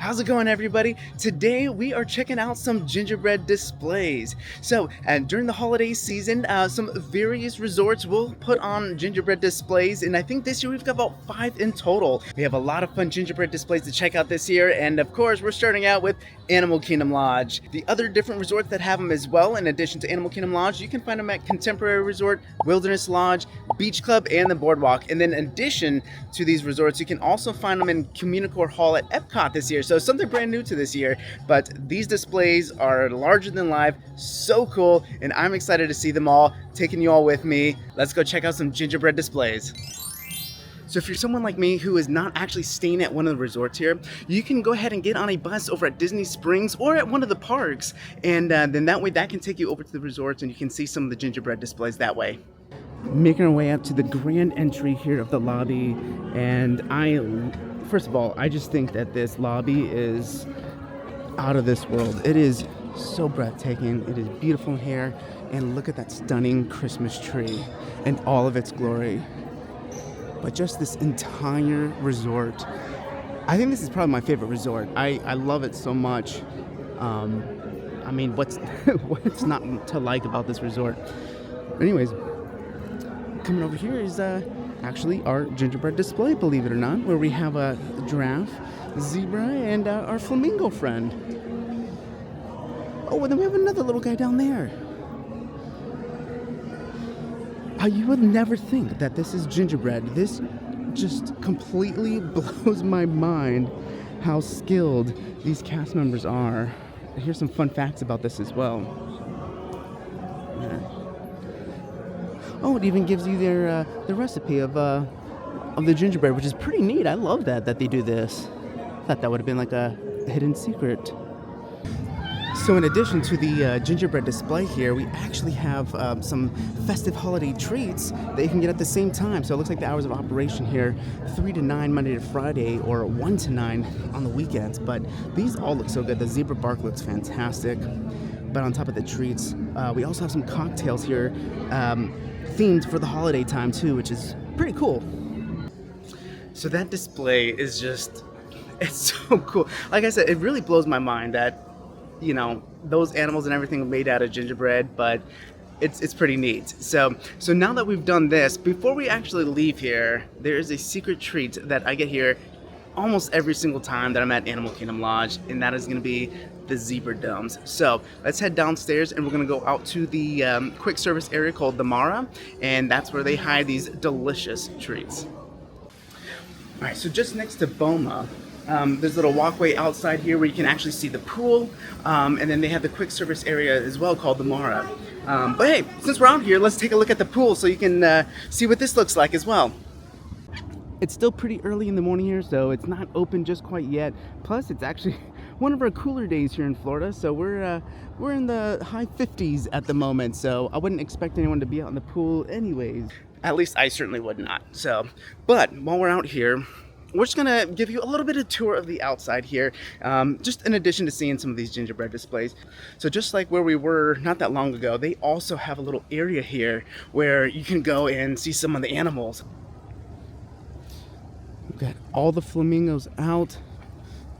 How's it going, everybody? Today we are checking out some gingerbread displays. And during the holiday season, some various resorts will put on gingerbread displays, and I think this year we've got about 5 in total. We have a lot of fun gingerbread displays to check out this year, and of course, we're starting out with Animal Kingdom Lodge. The other different resorts that have them as well, in addition to Animal Kingdom Lodge, you can find them at Contemporary Resort, Wilderness Lodge, Beach Club, and the Boardwalk. And then in addition to these resorts, you can also find them in Communicore Hall at Epcot this year. So something brand new to this year, but these displays are larger than life, so cool, and I'm excited to see them all, taking you all with me. Let's go check out some gingerbread displays. So if you're someone like me who is not actually staying at one of the resorts here, you can go ahead and get on a bus over at Disney Springs or at one of the parks, and then that way that can take you over to the resorts and you can see some of the gingerbread displays that way. Making our way up to the grand entry here of the lobby, and first of all, I just think that this lobby is out of this world. It is so breathtaking. It is beautiful in here, and look at that stunning Christmas tree in all of its glory. But just this entire resort, I think this is probably my favorite resort. I love it so much. I mean, what's not to like about this resort? Anyways, coming over here is actually our gingerbread display, believe it or not, where we have a giraffe, zebra, and our flamingo friend. Oh, and then we have another little guy down there. You would never think that this is gingerbread. This just completely blows my mind how skilled these cast members are. Here's some fun facts about this as well. Oh, it even gives you their the recipe of the gingerbread, which is pretty neat. I love that they do this. Thought that would have been like a hidden secret. So in addition to the gingerbread display here, we actually have some festive holiday treats that you can get at the same time. So it looks like the hours of operation here, 3 to 9 Monday to Friday, or 1 to 9 on the weekends. But these all look so good. The zebra bark looks fantastic. But on top of the treats, we also have some cocktails here themed for the holiday time too, which is pretty cool. So that display is just, it's so cool. Like I said, it really blows my mind that, you know, those animals and everything are made out of gingerbread, but it's pretty neat. So now that we've done this, before we actually leave here, there is a secret treat that I get here almost every single time that I'm at Animal Kingdom Lodge, and that is going to be the zebra domes. So let's head downstairs, and we're going to go out to the quick service area called the Mara, and that's where they hide these delicious treats. All right, so just next to Boma, there's a little walkway outside here where you can actually see the pool, and then they have the quick service area as well called the Mara. But hey, since we're out here, let's take a look at the pool so you can see what this looks like as well. It's still pretty early in the morning here, so it's not open just quite yet. Plus, it's actually one of our cooler days here in Florida, so we're in the high 50s at the moment, so I wouldn't expect anyone to be out in the pool anyways. At least I certainly would not. But while we're out here, we're just gonna give you a little bit of tour of the outside here, just in addition to seeing some of these gingerbread displays. So just like where we were not that long ago, they also have a little area here where you can go and see some of the animals. We've got all the flamingos out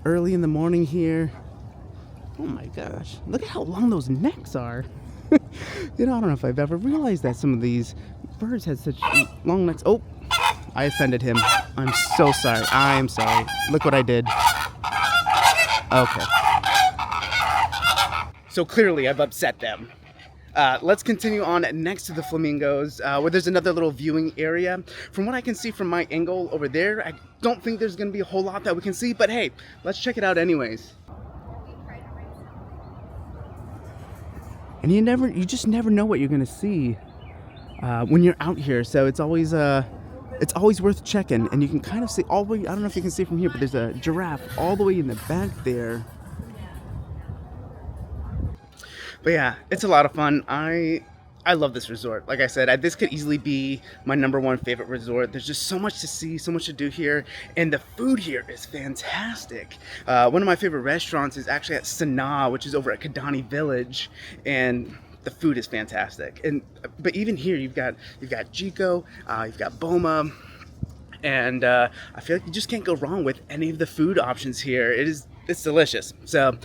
early in the morning here. Oh my gosh, look at how long those necks are. You know, I don't know if I've ever realized that some of these birds had such long necks. Oh, I offended him. I'm so sorry. I am sorry. Look what I did. Okay. So clearly I've upset them. Let's continue on next to the flamingos, where there's another little viewing area. From what I can see from my angle over there, I don't think there's going to be a whole lot that we can see, but hey, let's check it out anyways. And you just never know what you're going to see when you're out here, so it's always worth checking. And you can kind of see all the way, I don't know if you can see from here, but there's a giraffe all the way in the back there. But yeah, it's a lot of fun. I love this resort. Like I said, this could easily be my #1 favorite resort. There's just so much to see, so much to do here, and the food here is fantastic. One of my favorite restaurants is actually at Sanaa, which is over at Kidani Village, and the food is fantastic. But even here, you've got Jico, you've got Boma, and I feel like you just can't go wrong with any of the food options here. It is it's delicious. So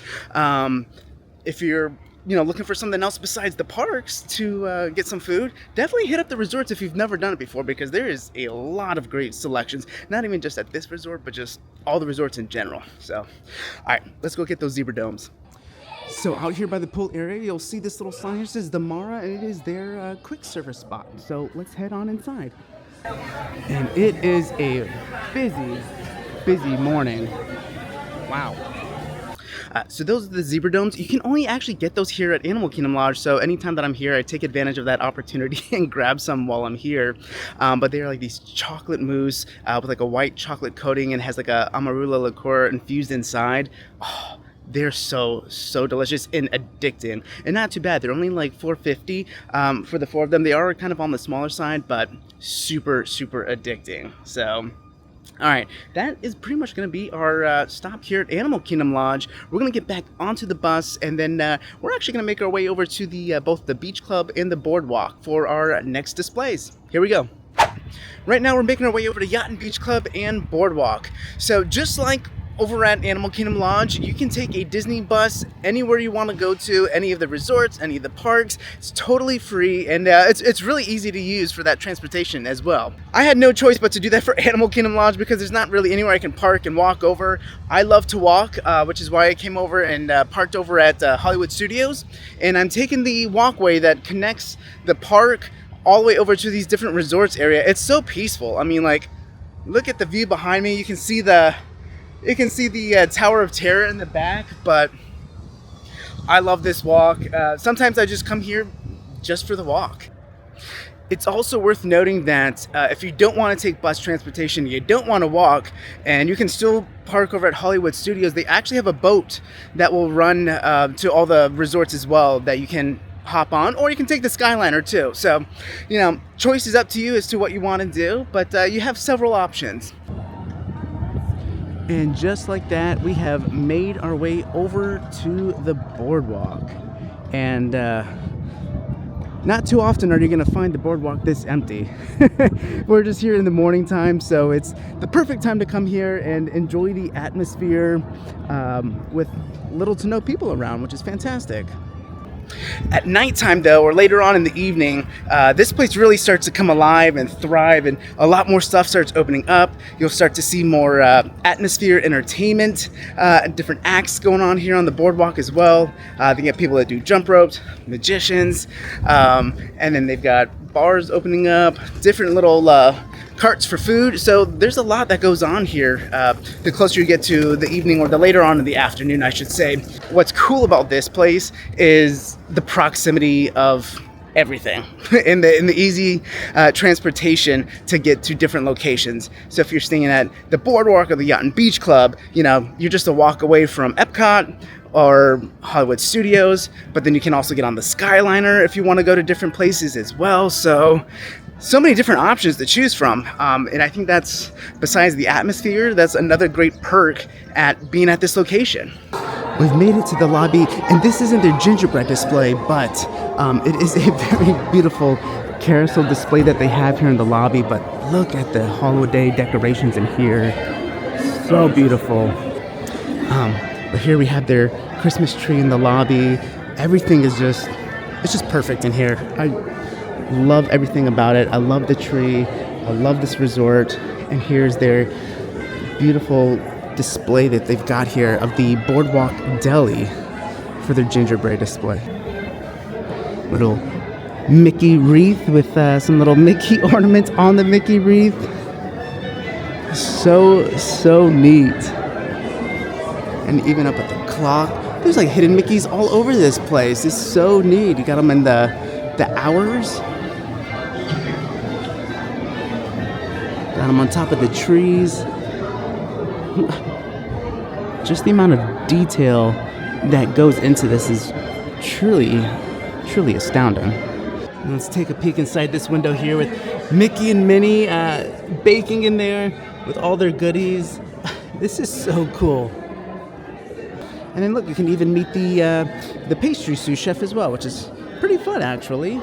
if you're looking for something else besides the parks to get some food, definitely hit up the resorts if you've never done it before, because there is a lot of great selections, not even just at this resort, but just all the resorts in general. So, all right, let's go get those zebra domes. So out here by the pool area, you'll see this little sign here says the Mara, and it is their quick service spot. So let's head on inside. And it is a busy morning. Wow. So those are the zebra domes. You can only actually get those here at Animal Kingdom Lodge. So anytime that I'm here, I take advantage of that opportunity and grab some while I'm here. But they are like these chocolate mousse with like a white chocolate coating, and has like a amarula liqueur infused inside. Oh, they're so delicious and addicting, and not too bad. They're only like $4.50 for the 4 of them. They are kind of on the smaller side, but super addicting. So all right, that is pretty much going to be our stop here at Animal Kingdom Lodge. We're going to get back onto the bus, and then we're actually going to make our way over to the both the beach club and the boardwalk for our next displays. Here we go. Right now we're making our way over to Yacht and Beach Club and Boardwalk. So just like over at Animal Kingdom Lodge, you can take a Disney bus anywhere you want to go to, any of the resorts, any of the parks. It's totally free, and it's really easy to use for that transportation as well. I had no choice but to do that for Animal Kingdom Lodge because there's not really anywhere I can park and walk over. I love to walk, which is why I came over and parked over at Hollywood Studios, and I'm taking the walkway that connects the park all the way over to these different resorts area. It's so peaceful. I mean, like, look at the view behind me. You can see the Tower of Terror in the back, but I love this walk. Sometimes I just come here just for the walk. It's also worth noting that if you don't want to take bus transportation, you don't want to walk, and you can still park over at Hollywood Studios. They actually have a boat that will run to all the resorts as well that you can hop on, or you can take the Skyliner too. So, choice is up to you as to what you want to do, but you have several options. And just like that, we have made our way over to the boardwalk. And not too often are you going to find the boardwalk this empty. We're just here in the morning time, so it's the perfect time to come here and enjoy the atmosphere with little to no people around, which is fantastic. At nighttime, though, or later on in the evening, this place really starts to come alive and thrive, and a lot more stuff starts opening up. You'll start to see more atmosphere, entertainment, different acts going on here on the boardwalk as well. They get people that do jump ropes, magicians, and then they've got bars opening up, different little carts for food. So there's a lot that goes on here the closer you get to the evening, or the later on in the afternoon, I should say. What's cool about this place is the proximity of everything and the easy transportation to get to different locations. So if you're staying at the boardwalk or the Yacht and Beach Club, you're just a walk away from Epcot or Hollywood Studios, but then you can also get on the Skyliner if you want to go to different places as well. So many different options to choose from, and I think that's, besides the atmosphere, that's another great perk at being at this location. We've made it to the lobby, and this isn't their gingerbread display, but it is a very beautiful carousel display that they have here in the lobby. But look at the holiday decorations in here, so beautiful. But here we have their Christmas tree in the lobby. Everything is it's just perfect in here. I love everything about it. I love the tree. I love this resort. And here's their beautiful display that they've got here of the Boardwalk Deli for their gingerbread display. Little Mickey wreath with some little Mickey ornaments on the Mickey wreath. So neat. And even up at the clock, there's like hidden Mickeys all over this place. It's so neat. You got them in the hours. Got them on top of the trees. Just the amount of detail that goes into this is truly astounding. And let's take a peek inside this window here with Mickey and Minnie baking in there with all their goodies. This is so cool. And then look, you can even meet the pastry sous chef as well, which is pretty fun actually.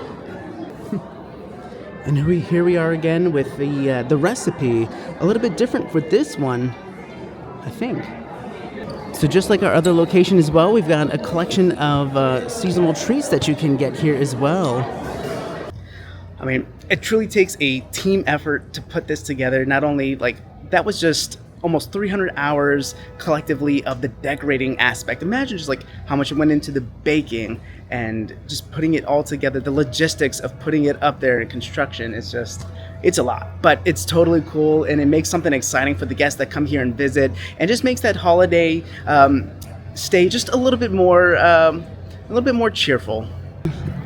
And here we are again with the recipe, a little bit different for this one, I think. So just like our other location as well, we've got a collection of seasonal treats that you can get here as well. I mean, it truly takes a team effort to put this together. Not only like that was just almost 300 hours collectively of the decorating aspect. Imagine just like how much went into the baking and just putting it all together. The logistics of putting it up there in construction is just, it's a lot, but it's totally cool, and it makes something exciting for the guests that come here and visit, and just makes that holiday stay just a little bit more cheerful.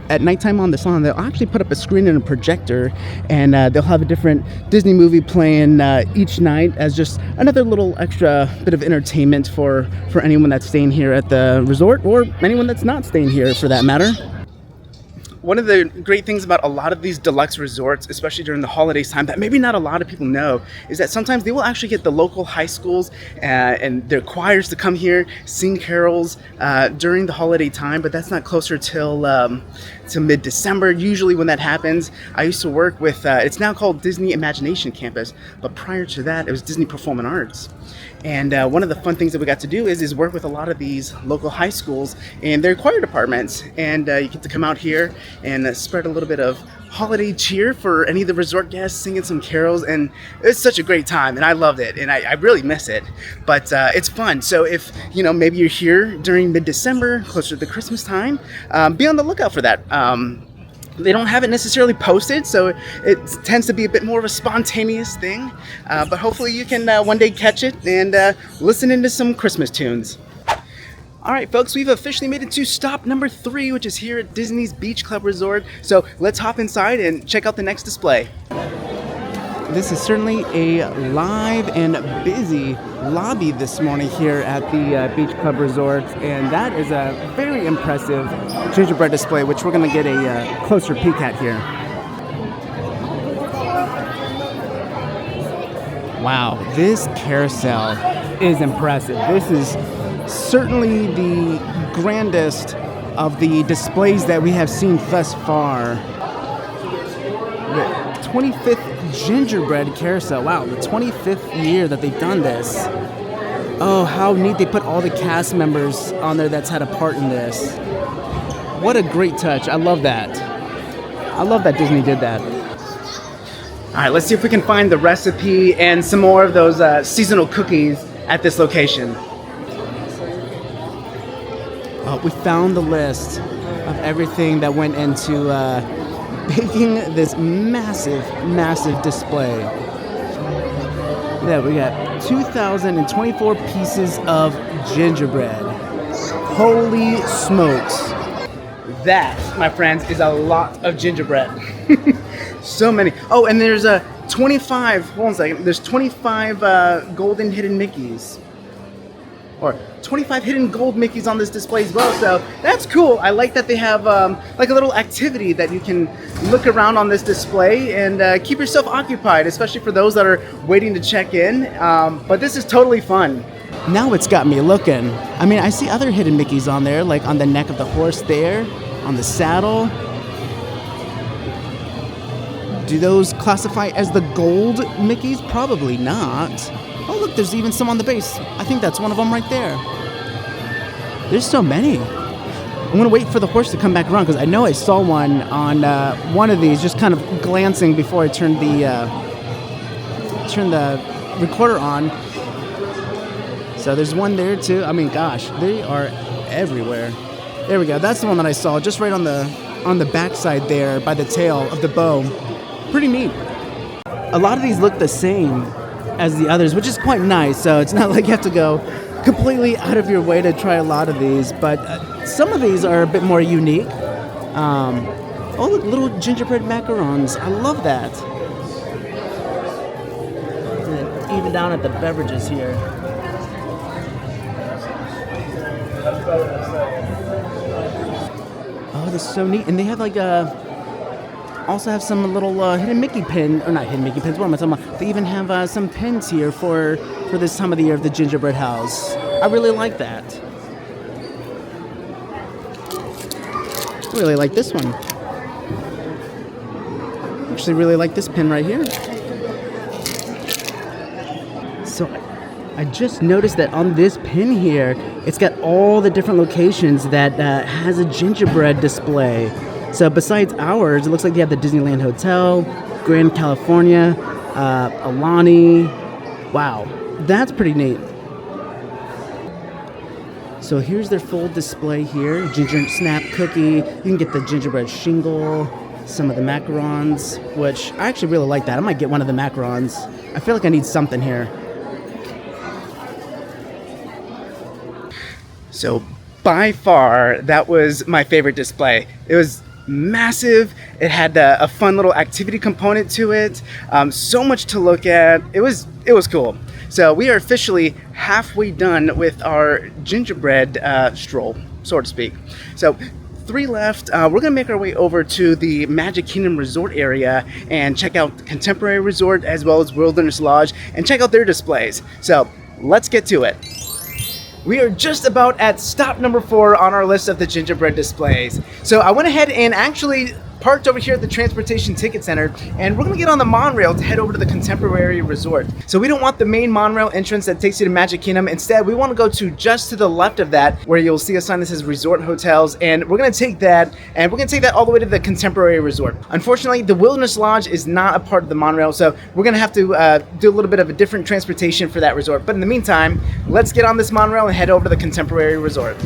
At nighttime on the lawn, they'll actually put up a screen and a projector, and they'll have a different Disney movie playing each night as just another little extra bit of entertainment for anyone that's staying here at the resort, or anyone that's not staying here for that matter. One of the great things about a lot of these deluxe resorts, especially during the holidays time, that maybe not a lot of people know, is that sometimes they will actually get the local high schools and their choirs to come here, sing carols during the holiday time, but that's not closer till to mid-December. Usually when that happens, I used to work with, it's now called Disney Imagination Campus, but prior to that, it was Disney Performing Arts. And one of the fun things that we got to do is work with a lot of these local high schools and their choir departments. And you get to come out here and spread a little bit of holiday cheer for any of the resort guests, singing some carols. And it's such a great time, and I loved it, and I really miss it. But it's fun. So if, maybe you're here during mid-December, closer to the Christmas time, be on the lookout for that. They don't have it necessarily posted, so it tends to be a bit more of a spontaneous thing. But hopefully you can one day catch it and listen into some Christmas tunes. All right, folks, we've officially made it to stop number 3, which is here at Disney's Beach Club Resort. So let's hop inside and check out the next display. This is certainly a live and busy lobby this morning here at the Beach Club Resort, and that is a very impressive gingerbread display, which we're going to get a closer peek at here. Wow, this carousel is impressive. This is certainly the grandest of the displays that we have seen thus far. The 25th Gingerbread Carousel. Wow, the 25th year that they've done this. Oh, how neat. They put all the cast members on there that's had a part in this. What a great touch. I love that. I love that Disney did that. All right, let's see if we can find the recipe and some more of those seasonal cookies at this location. Oh, we found the list of everything that went into baking this massive display. Yeah, we got 2,024 pieces of gingerbread. Holy smokes. That, my friends, is a lot of gingerbread. So many. Oh, and there's 25, hold on a second, there's 25 golden hidden Mickeys. Or 25 hidden gold Mickeys on this display as well, so that's cool. I like that they have like a little activity that you can look around on this display and keep yourself occupied, especially for those that are waiting to check in. But this is totally fun. Now it's got me looking. I mean, I see other hidden Mickeys on there, like on the neck of the horse there, on the saddle. Do those classify as the gold Mickeys? Probably not. Oh, look, there's even some on the base. I think that's one of them right there. There's so many. I'm going to wait for the horse to come back around because I know I saw one on one of these just kind of glancing before I turned the recorder on. So there's one there too. I mean, gosh, they are everywhere. There we go. That's the one that I saw just right on the backside there by the tail of the bow. Pretty neat. A lot of these look the same as the others, which is quite nice. So it's not like you have to go completely out of your way to try a lot of these, but some of these are a bit more unique. Oh, look, little gingerbread macarons. I love that. And then even down at the beverages here. Oh, this is so neat. And they have like also have some little hidden Mickey pin, or not hidden Mickey pins, what am I talking about? They even have some pins here for this time of the year of the gingerbread house. I really like that. I really like this one. Actually really like this pin right here. So I just noticed that on this pin here, it's got all the different locations that has a gingerbread display. So besides ours, it looks like they have the Disneyland Hotel, Grand California, Alani. Wow, that's pretty neat. So here's their full display here. Ginger snap cookie. You can get the gingerbread shingle, some of the macarons, which I actually really like that. I might get one of the macarons. I feel like I need something here. So by far, that was my favorite display. It was massive. It had a fun little activity component to it. So much to look at. It was cool. So we are officially halfway done with our gingerbread stroll, so to speak. So 3 left. We're gonna make our way over to the Magic Kingdom Resort area and check out the Contemporary Resort as well as Wilderness Lodge and check out their displays. So let's get to it. We are just about at stop number 4 on our list of the gingerbread displays. So I went ahead and actually parked over here at the Transportation Ticket Center, and we're gonna get on the monorail to head over to the Contemporary Resort. So we don't want the main monorail entrance that takes you to Magic Kingdom. Instead, we wanna go to just to the left of that, where you'll see a sign that says Resort Hotels, and we're gonna take that, and we're gonna take that all the way to the Contemporary Resort. Unfortunately, the Wilderness Lodge is not a part of the monorail, so we're gonna have to do a little bit of a different transportation for that resort. But in the meantime, let's get on this monorail and head over to the Contemporary Resort.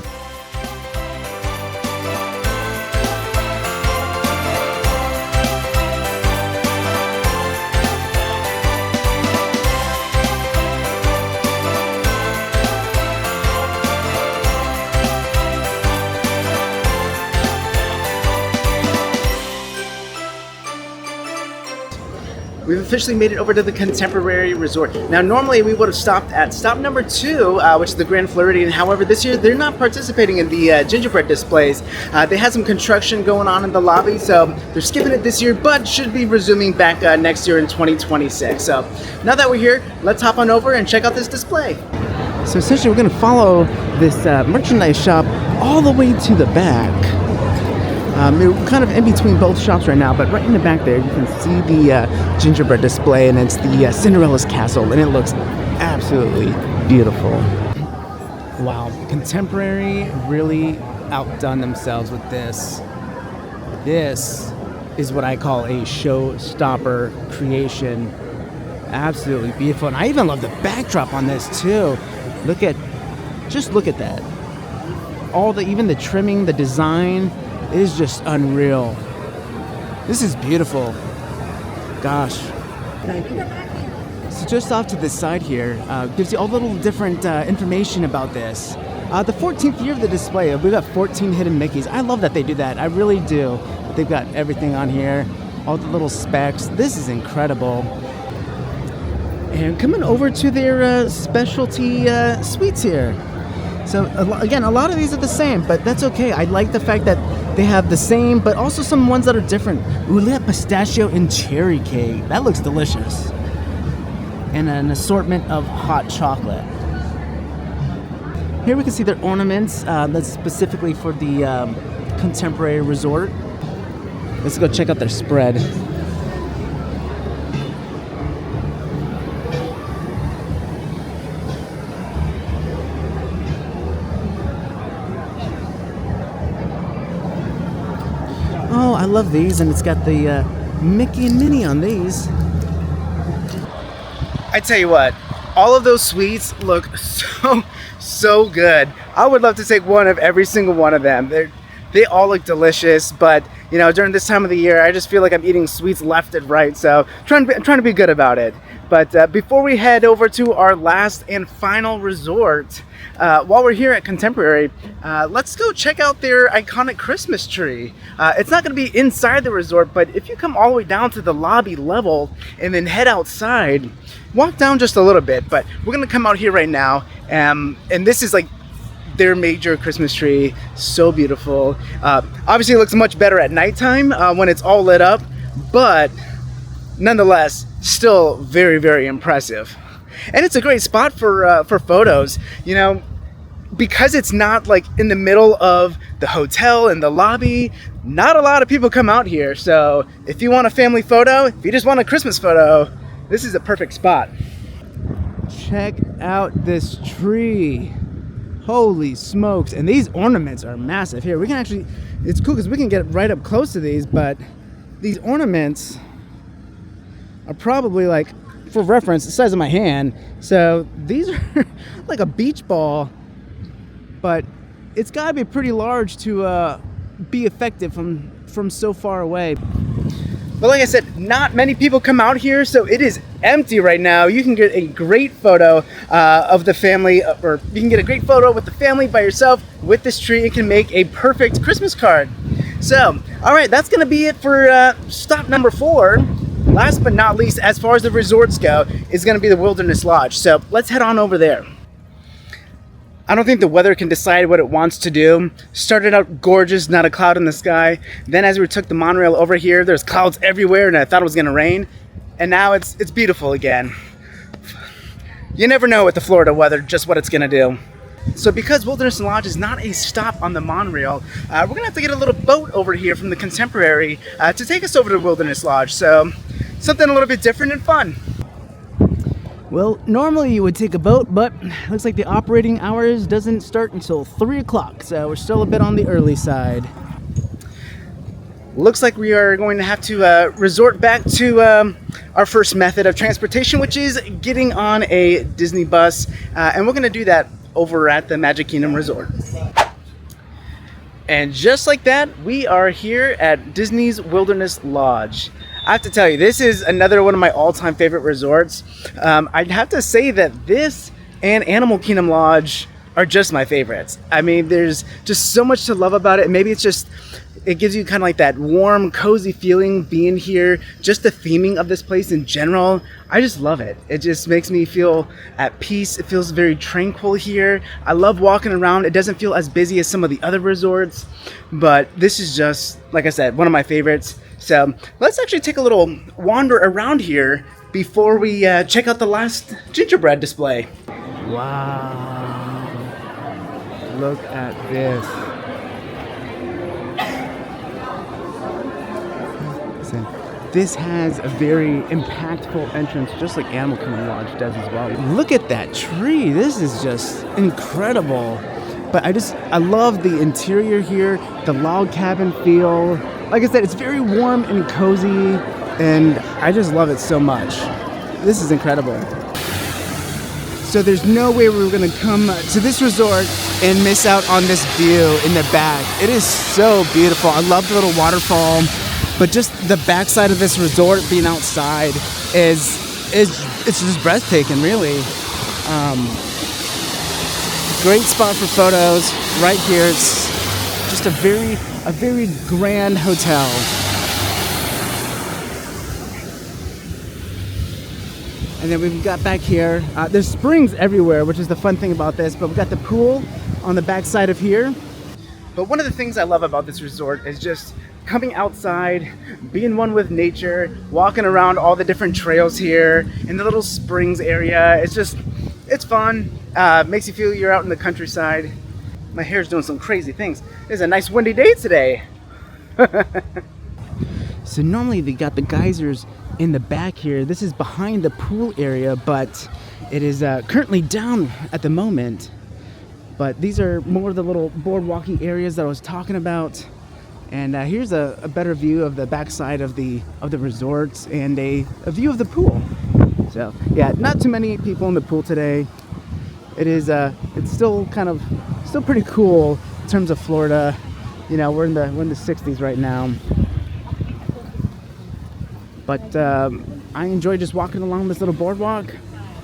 We've officially made it over to the Contemporary Resort. Now, normally we would have stopped at stop number 2, which is the Grand Floridian. However, this year they're not participating in the gingerbread displays. They had some construction going on in the lobby, so they're skipping it this year, but should be resuming back next year in 2026. So now that we're here, let's hop on over and check out this display. So essentially, we're going to follow this merchandise shop all the way to the back. We're kind of in between both shops right now, but right in the back there, you can see the gingerbread display, and it's the Cinderella's castle, and it looks absolutely beautiful. Wow, Contemporary really outdone themselves with this. This is what I call a showstopper creation. Absolutely beautiful, and I even love the backdrop on this too. Just look at that. Even the trimming, the design. It is just unreal. This is beautiful. Gosh. So just off to the side here, gives you all the little different information about this. The 14th year of the display, we've got 14 hidden Mickeys. I love that they do that. I really do. They've got everything on here, all the little specs. This is incredible. And coming over to their specialty sweets here. So again, a lot of these are the same, but that's okay. I like the fact that they have the same, but also some ones that are different. Ooh, look at pistachio and cherry cake. That looks delicious. And an assortment of hot chocolate. Here we can see their ornaments. That's specifically for the Contemporary Resort. Let's go check out their spread. Oh, I love these, and it's got the Mickey and Minnie on these. I tell you what, all of those sweets look so good. I would love to take one of every single one of them. They all look delicious, but you know, during this time of the year, I just feel like I'm eating sweets left and right. So I'm trying to be good about it. But before we head over to our last and final resort, while we're here at Contemporary, let's go check out their iconic Christmas tree. It's not going to be inside the resort, but if you come all the way down to the lobby level and then head outside, walk down just a little bit. But we're going to come out here right now, and this is like their major Christmas tree. So beautiful. Obviously it looks much better at nighttime when it's all lit up, but nonetheless still very, very impressive. And it's a great spot for photos, you know, because it's not like in the middle of the hotel and the lobby. Not a lot of people come out here, so if you want a family photo, if you just want a Christmas photo, this is a perfect spot. check out this tree. Holy smokes. And these ornaments are massive. Here, we can actually, it's cool because we can get right up close to these, but these ornaments are probably like, for reference, the size of my hand. So these are like a beach ball, but it's got to be pretty large to be effective from so far away. But like I said, not many people come out here, so it is empty right now. You can get a great photo of the family, or you can get a great photo with the family by yourself with this tree. It can make a perfect Christmas card. So, all right, that's gonna be it for stop number 4. Last but not least, as far as the resorts go, is gonna be the Wilderness Lodge. So let's head on over there. I don't think the weather can decide what it wants to do. Started out gorgeous, not a cloud in the sky. Then as we took the monorail over here, there's clouds everywhere and I thought it was gonna rain. And now it's beautiful again. You never know with the Florida weather just what it's gonna do. So because Wilderness Lodge is not a stop on the monorail, we're gonna have to get a little boat over here from the Contemporary to take us over to Wilderness Lodge. So something a little bit different and fun. Well, normally you would take a boat, but looks like the operating hours doesn't start until 3 o'clock, so we're still a bit on the early side. Looks like we are going to have to resort back to our first method of transportation, which is getting on a Disney bus, and we're going to do that over at the Magic Kingdom Resort. And just like that, we are here at Disney's Wilderness Lodge. I have to tell you, this is another one of my all-time favorite resorts. I'd have to say that this and Animal Kingdom Lodge are just my favorites. I mean, there's just so much to love about it. Maybe it's just, it gives you kind of like that warm, cozy feeling being here. Just the theming of this place in general, I just love it. It just makes me feel at peace. It feels very tranquil here. I love walking around. It doesn't feel as busy as some of the other resorts, but this is just, like I said, one of my favorites. So let's actually take a little wander around here before we check out the last gingerbread display. Wow, look at this. So this has a very impactful entrance, just like Animal Kingdom Lodge does as well. Look at that tree. This is just incredible. But I love the interior here, the log cabin feel. Like I said, it's very warm and cozy, and I just love it so much. This is incredible. So there's no way we're gonna come to this resort and miss out on this view in the back. It is so beautiful. I love the little waterfall, but just the backside of this resort being outside it's just breathtaking, really. Great spot for photos right here. It's just a very grand hotel. And then we've got back here, there's springs everywhere, which is the fun thing about this, but we've got the pool on the back side of here. But one of the things I love about this resort is just coming outside, being one with nature, walking around all the different trails here in the little springs area. It's fun. Makes you feel you're out in the countryside. My hair's doing some crazy things. It's a nice windy day today. So normally they got the geysers in the back here. This is behind the pool area, but it is currently down at the moment. But these are more of the little boardwalky areas that I was talking about. And here's a better view of the backside of the resorts and a view of the pool. So yeah, not too many people in the pool today. It is it's still pretty cool in terms of Florida. You know, we're in the 60s right now. But I enjoy just walking along this little boardwalk,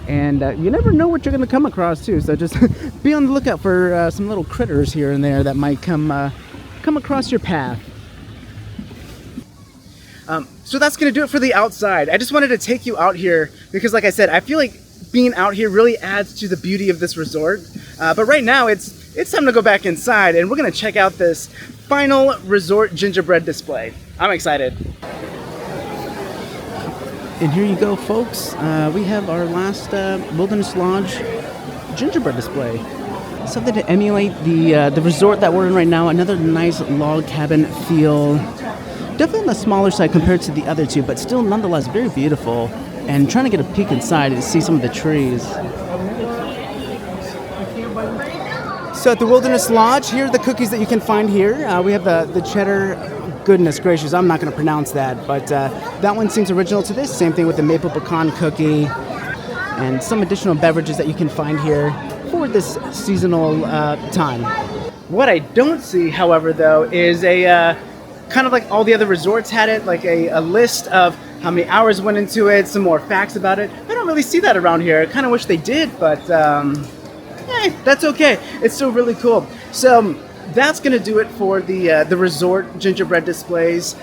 and you never know what you're going to come across too. So just be on the lookout for some little critters here and there that might come across your path. So that's going to do it for the outside. I just wanted to take you out here because, like I said, I feel like being out here really adds to the beauty of this resort. But right now it's time to go back inside, and we're going to check out this final resort gingerbread display. I'm excited. And here you go, folks. We have our last Wilderness Lodge gingerbread display. Something to emulate the resort that we're in right now. Another nice log cabin feel. Definitely on the smaller side compared to the other two, but still nonetheless very beautiful. And trying to get a peek inside and see some of the trees. So at the Wilderness Lodge, here are the cookies that you can find here. We have the cheddar, goodness gracious, I'm not going to pronounce that, but that one seems original to this. Same thing with the maple pecan cookie and some additional beverages that you can find here for this seasonal time. What I don't see, however, though, is a kind of like all the other resorts had it, like a list of how many hours went into it, some more facts about it. I don't really see that around here. I kind of wish they did, but hey, that's okay. It's still really cool. So that's going to do it for the resort gingerbread displays.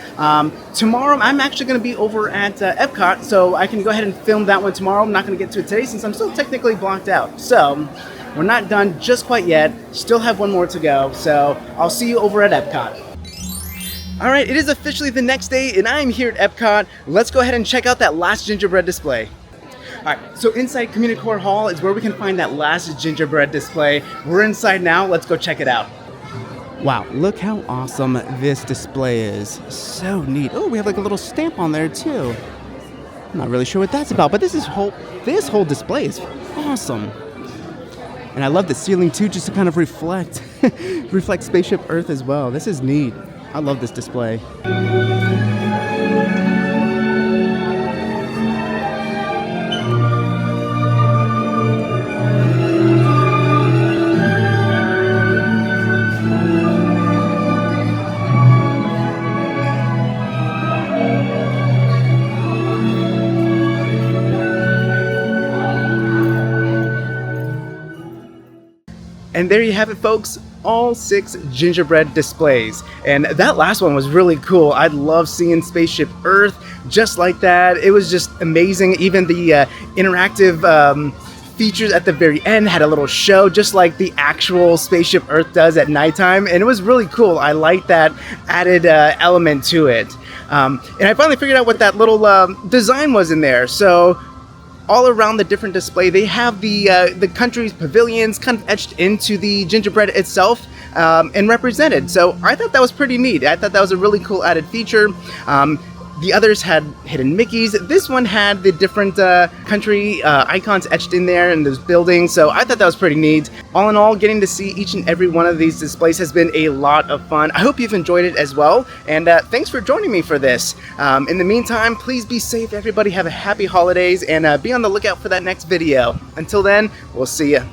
Tomorrow, I'm actually going to be over at Epcot, so I can go ahead and film that one tomorrow. I'm not going to get to it today since I'm still technically blocked out. So we're not done just quite yet. Still have one more to go, so I'll see you over at Epcot. All right, it is officially the next day, and I'm here at Epcot. Let's go ahead and check out that last gingerbread display. All right, so inside Communicore Hall is where we can find that last gingerbread display. We're inside now. Let's go check it out. Wow, look how awesome this display is. So neat. Oh, we have like a little stamp on there too. I'm not really sure what that's about, but this whole display is awesome. And I love the ceiling too, just to kind of reflect Spaceship Earth as well. This is neat. I love this display. And there you have it, folks, all 6 gingerbread displays. And that last one was really cool. I love seeing Spaceship Earth just like that. It was just amazing. Even the interactive features at the very end had a little show just like the actual Spaceship Earth does at nighttime. And it was really cool. I like that added element to it. And I finally figured out what that little design was in there. So all around the different display, they have the country's pavilions kind of etched into the gingerbread itself and represented. So I thought that was pretty neat. I thought that was a really cool added feature. The others had hidden Mickeys. This one had the different country icons etched in there and those buildings. So I thought that was pretty neat. All in all, getting to see each and every one of these displays has been a lot of fun. I hope you've enjoyed it as well. And thanks for joining me for this. In the meantime, please be safe, everybody. Have a happy holidays and be on the lookout for that next video. Until then, we'll see ya.